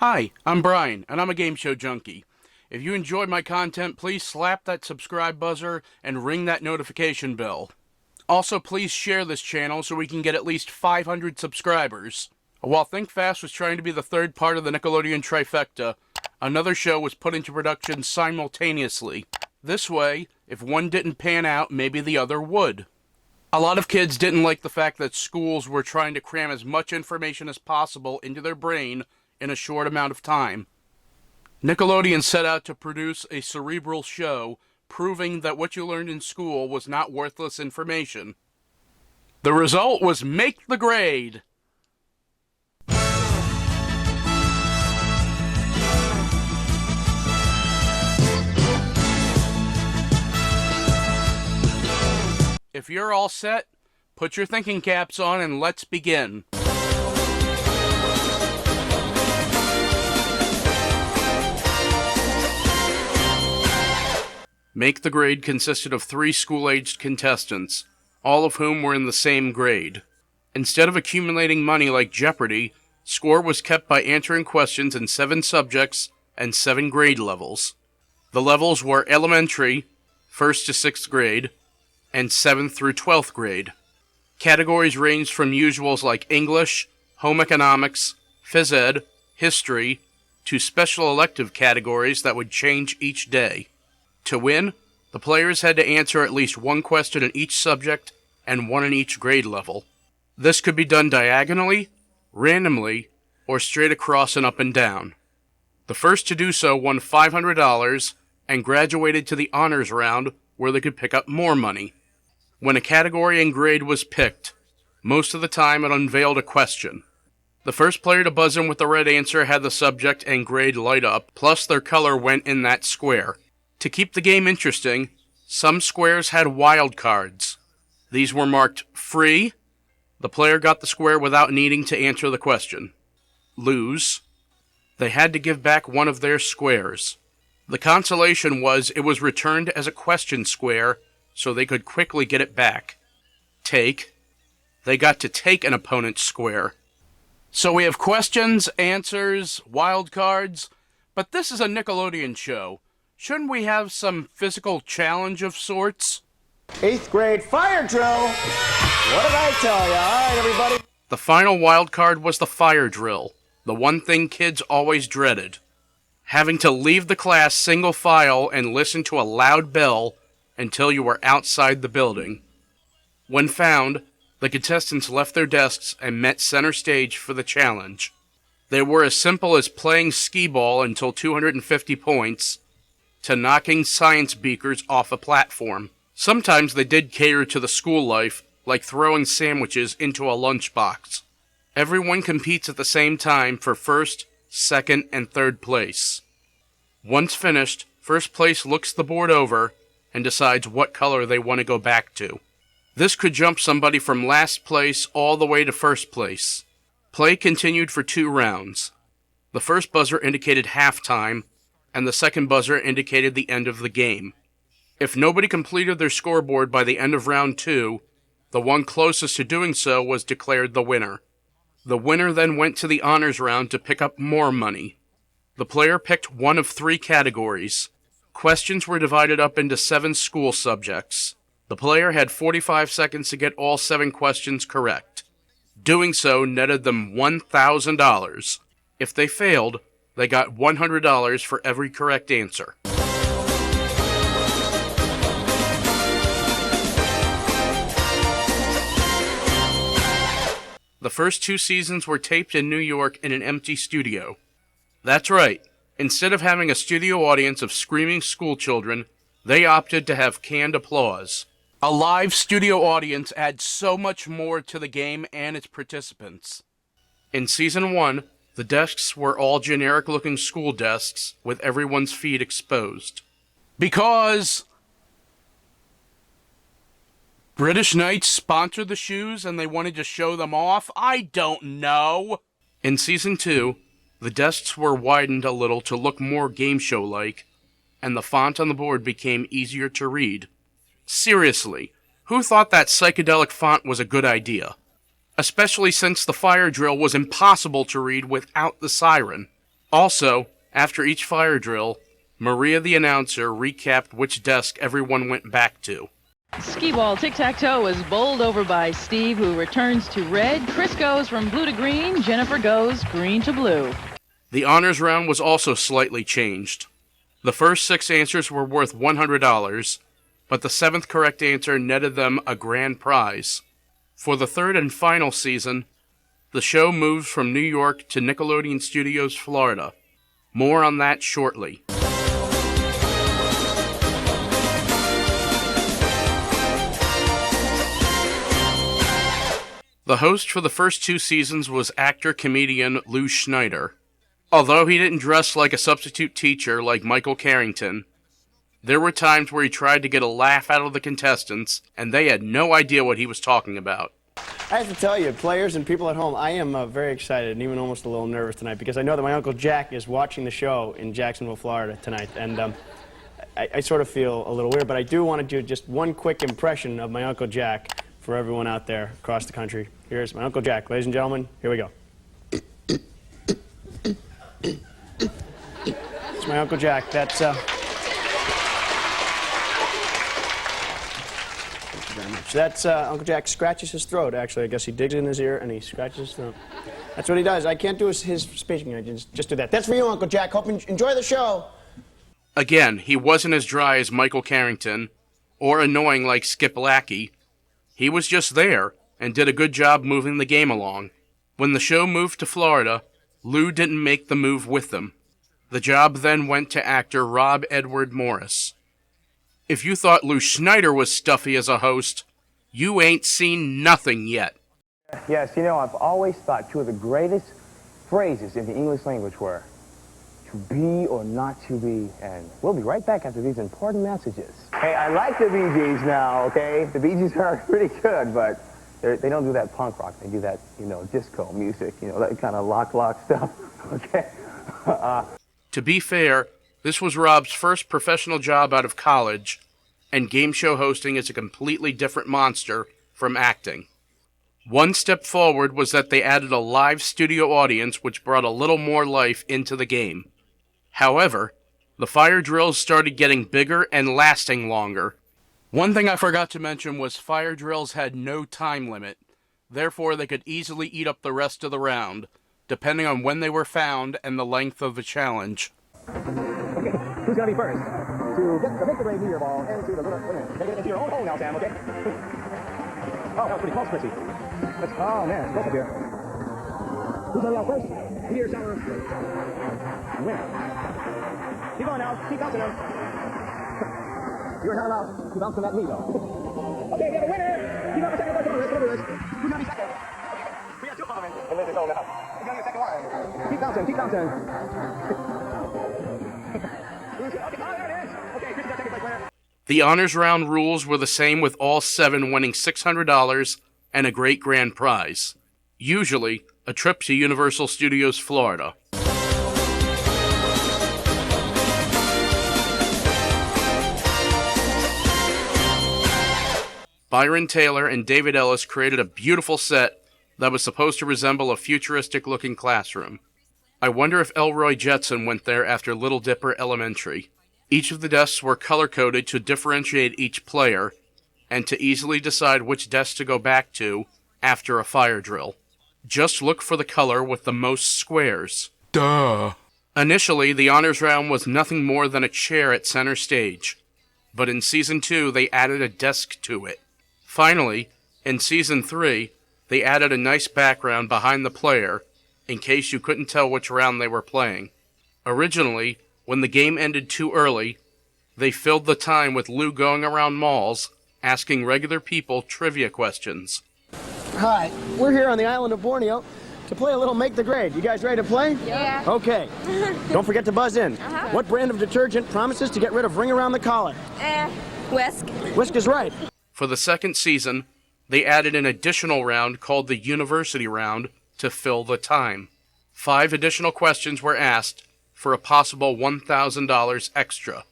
Hi, I'm Brian, and I'm a game show junkie. If you enjoyed my content, please slap that subscribe buzzer and ring that notification bell. Also, please share this channel so we can get at least 500 subscribers. While Think Fast was trying to be the third part of the Nickelodeon Trifecta, another show was put into production simultaneously. This way, if one didn't pan out, maybe the other would. A lot of kids didn't like the fact that schools were trying to cram as much information as possible into their brain in a short amount of time. Nickelodeon set out to produce a cerebral show, proving that what you learned in school was not worthless information. The result was Make the Grade! If you're all set, put your thinking caps on and let's begin. Make the Grade consisted of 3 school-aged contestants, all of whom were in the same grade. Instead of accumulating money like Jeopardy, score was kept by answering questions in 7 subjects and 7 grade levels. The levels were elementary, 1st to 6th grade, and 7th through 12th grade. Categories ranged from usuals like English, home economics, phys ed, history, to special elective categories that would change each day. To win, the players had to answer at least 1 question in each subject and 1 in each grade level. This could be done diagonally, randomly, or straight across and up and down. The first to do so won $500 and graduated to the honors round where they could pick up more money. When a category and grade was picked, most of the time it unveiled a question. The first player to buzz in with the right answer had the subject and grade light up, plus their color went in that square. To keep the game interesting, some squares had wild cards. These were marked free. The player got the square without needing to answer the question. Lose. They had to give back one of their squares. The consolation was it was returned as a question square, so they could quickly get it back. Take. They got to take an opponent's square. So we have questions, answers, wild cards, but this is a Nickelodeon show. Shouldn't we have some physical challenge of sorts? 8th grade fire drill! What did I tell you? Alright, everybody. The final wild card was the fire drill, the one thing kids always dreaded. Having to leave the class single file and listen to a loud bell until you were outside the building. When found, the contestants left their desks and met center stage for the challenge. They were as simple as playing skee-ball until 250 points, to knocking science beakers off a platform. Sometimes they did cater to the school life, like throwing sandwiches into a lunchbox. Everyone competes at the same time for 1st, 2nd, and 3rd place. Once finished, 1st place looks the board over and decides what color they want to go back to. This could jump somebody from last place all the way to 1st place. Play continued for 2 rounds. The first buzzer indicated halftime, and the second buzzer indicated the end of the game. If nobody completed their scoreboard by the end of round 2, the one closest to doing so was declared the winner. The winner then went to the honors round to pick up more money. The player picked one of 3 categories. Questions were divided up into 7 school subjects. The player had 45 seconds to get all 7 questions correct. Doing so netted them $1,000. If they failed, they got $100 for every correct answer. The first 2 seasons were taped in New York in an empty studio. That's right. Instead of having a studio audience of screaming schoolchildren, they opted to have canned applause. A live studio audience adds so much more to the game and its participants. In Season 1, the desks were all generic-looking school desks with everyone's feet exposed. Because British Knights sponsored the shoes and they wanted to show them off? I don't know. In Season 2, the desks were widened a little to look more game show-like, and the font on the board became easier to read. Seriously, who thought that psychedelic font was a good idea? Especially since the fire drill was impossible to read without the siren. Also, after each fire drill, Maria the announcer recapped which desk everyone went back to. Skee-ball tic-tac-toe is bowled over by Steve, who returns to red. Chris goes from blue to green. Jennifer goes green to blue. The honors round was also slightly changed. The first 6 answers were worth $100, but the 7th correct answer netted them a grand prize. For the 3rd and final season, the show moved from New York to Nickelodeon Studios, Florida. More on that shortly. The host for the first 2 seasons was actor-comedian Lou Schneider. Although he didn't dress like a substitute teacher like Michael Carrington, there were times where he tried to get a laugh out of the contestants, and they had no idea what he was talking about. I have to tell you, players and people at home, I am very excited and even almost a little nervous tonight because I know that my Uncle Jack is watching the show in Jacksonville, Florida tonight, and I sort of feel a little weird, but I do want to do just one quick impression of my Uncle Jack for everyone out there across the country. Here's my Uncle Jack. Ladies and gentlemen, here we go. It's my Uncle Jack. That's, thank you very much. That's, Uncle Jack scratches his throat, actually. I guess he digs in his ear and he scratches his throat. That's what he does. I can't do his speaking. I just do that. That's for you, Uncle Jack. Hope you enjoy the show. Again, he wasn't as dry as Michael Carrington, or annoying like Skip Lackey. He was just there, and did a good job moving the game along. When the show moved to Florida, Lou didn't make the move with them. The job then went to actor Rob Edward Morris. If you thought Lou Schneider was stuffy as a host, you ain't seen nothing yet. Yes, you know, I've always thought 2 of the greatest phrases in the English language were to be or not to be, and we'll be right back after these important messages. Hey, I like the Bee Gees now, okay? The Bee Gees are pretty good, but they don't do that punk rock. They do that, you know, disco music, you know, that kind of lock stuff, okay? To be fair, this was Rob's first professional job out of college, and game show hosting is a completely different monster from acting. One step forward was that they added a live studio audience, which brought a little more life into the game. However, the fire drills started getting bigger and lasting longer. One thing I forgot to mention was fire drills had no time limit, therefore they could easily eat up the rest of the round, depending on when they were found and the length of the challenge. Okay, who's gonna be first? To make the rain your ball into the little... Take it into your own hole now, Sam, okay? Oh, that was pretty close, Chrissy. Oh, man, it's close up here. Who's gonna be out first? Here, Sauer. Winner. Keep going now. Keep bouncing now. You're not allowed to bounce on that knee, though. Okay, we have a winner. Keep on second. Come on, let's do this. Who's gonna be second? We got 2 coming. And Liz is on now. Who's gonna be second one? Keep bouncing. Keep bouncing. Okay, oh, there it is. Okay, Chrissy's got second place winner. The honors round rules were the same, with all 7 winning $600 and a great grand prize. Usually, a trip to Universal Studios, Florida. Byron Taylor and David Ellis created a beautiful set that was supposed to resemble a futuristic-looking classroom. I wonder if Elroy Jetson went there after Little Dipper Elementary. Each of the desks were color-coded to differentiate each player, and to easily decide which desk to go back to after a fire drill. Just look for the color with the most squares. Duh. Initially, the honors round was nothing more than a chair at center stage, but in Season 2, they added a desk to it. Finally, in Season 3, they added a nice background behind the player, in case you couldn't tell which round they were playing. Originally, when the game ended too early, they filled the time with Lou going around malls, asking regular people trivia questions. Hi, we're here on the island of Borneo to play a little Make the Grade. You guys ready to play? Yeah. Okay. Don't forget to buzz in. What brand of detergent promises to get rid of ring around the collar? Whisk. Whisk is right. For the second season, they added an additional round called the University Round to fill the time. 5 additional questions were asked for a possible $1,000 extra.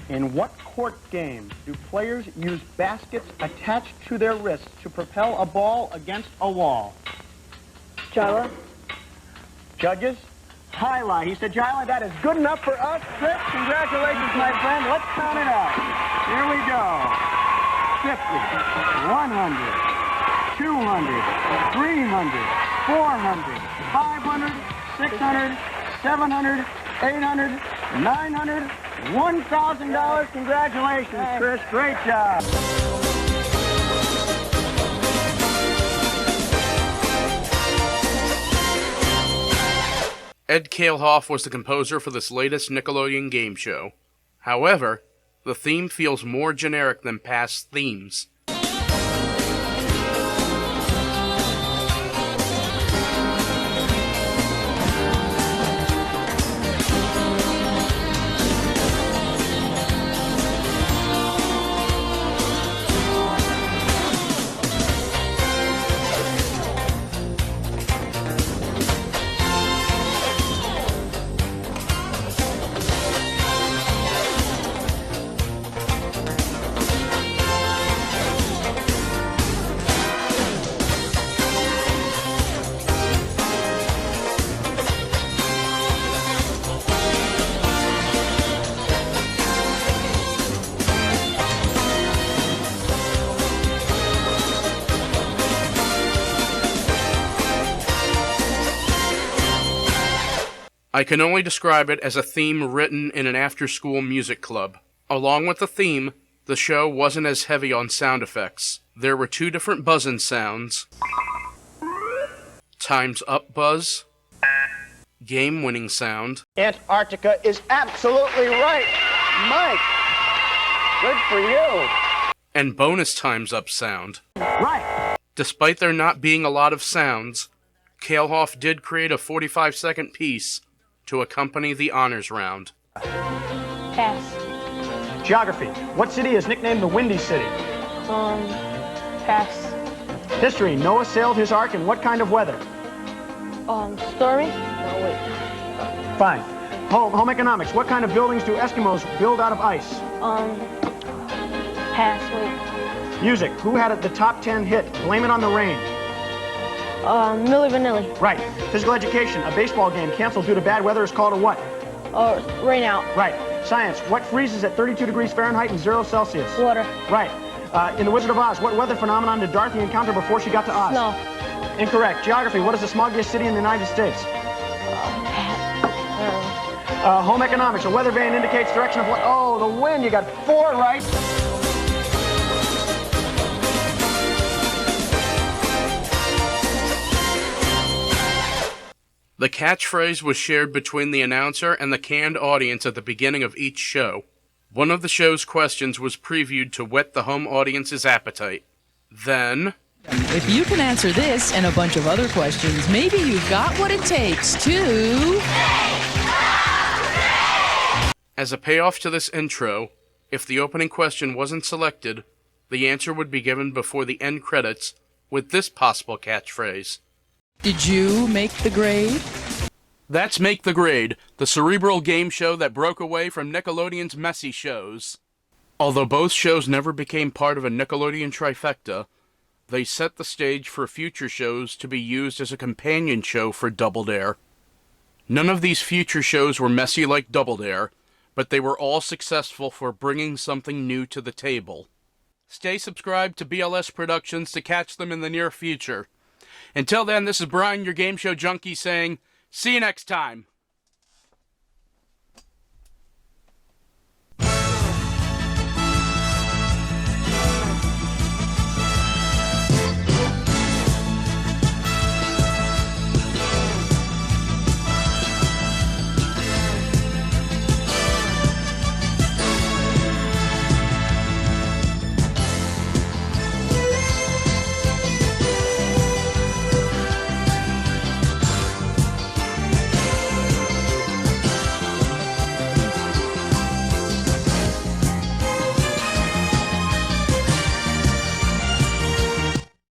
In what court game do players use baskets attached to their wrists to propel a ball against a wall? Java. Judges, Highlight. He said, Highlight, that is good enough for us. Chris, congratulations, my friend. Let's count it out. Here we go. 50, 100, 200, 300, 400, 500, 600, 700, 800, 900, $1,000. Congratulations, Chris. Great job. Ed Kalehoff was the composer for this latest Nickelodeon game show. However, the theme feels more generic than past themes. I can only describe it as a theme written in an after-school music club. Along with the theme, the show wasn't as heavy on sound effects. There were 2 different buzzing sounds. Time's up buzz. Game-winning sound. Antarctica is absolutely right. Mike, good for you. And bonus time's up sound. Right. Despite there not being a lot of sounds, Kalehoff did create a 45-second piece to accompany the honors round. Pass. Geography. What city is nicknamed the Windy City? Pass. History. Noah sailed his ark in what kind of weather? Stormy? No, wait. Fine. Home economics. What kind of buildings do Eskimos build out of ice? Pass, wait. Music. Who had the top 10 hit? Blame It on the Rain. Milli Vanilli. Right. Physical education. A baseball game canceled due to bad weather is called a what? Rain out. Right. Science. What freezes at 32 degrees Fahrenheit and 0 Celsius? Water. Right. In The Wizard of Oz, what weather phenomenon did Dorothy encounter before she got to Oz? Snow. Incorrect. Geography. What is the smoggiest city in the United States? Home economics. A weather vane indicates direction of what? Oh, the wind. You got 4 right. The catchphrase was shared between the announcer and the canned audience at the beginning of each show. One of the show's questions was previewed to whet the home audience's appetite. Then, If you can answer this and a bunch of other questions, maybe you've got what it takes to... as a payoff to this intro, if the opening question wasn't selected, the answer would be given before the end credits with this possible catchphrase. Did you make the grade? That's Make the Grade, the cerebral game show that broke away from Nickelodeon's messy shows. Although both shows never became part of a Nickelodeon Trifecta, they set the stage for future shows to be used as a companion show for Double Dare. None of these future shows were messy like Double Dare, but they were all successful for bringing something new to the table. Stay subscribed to BLS Productions to catch them in the near future. Until then, this is Brian, your game show junkie, saying, see you next time.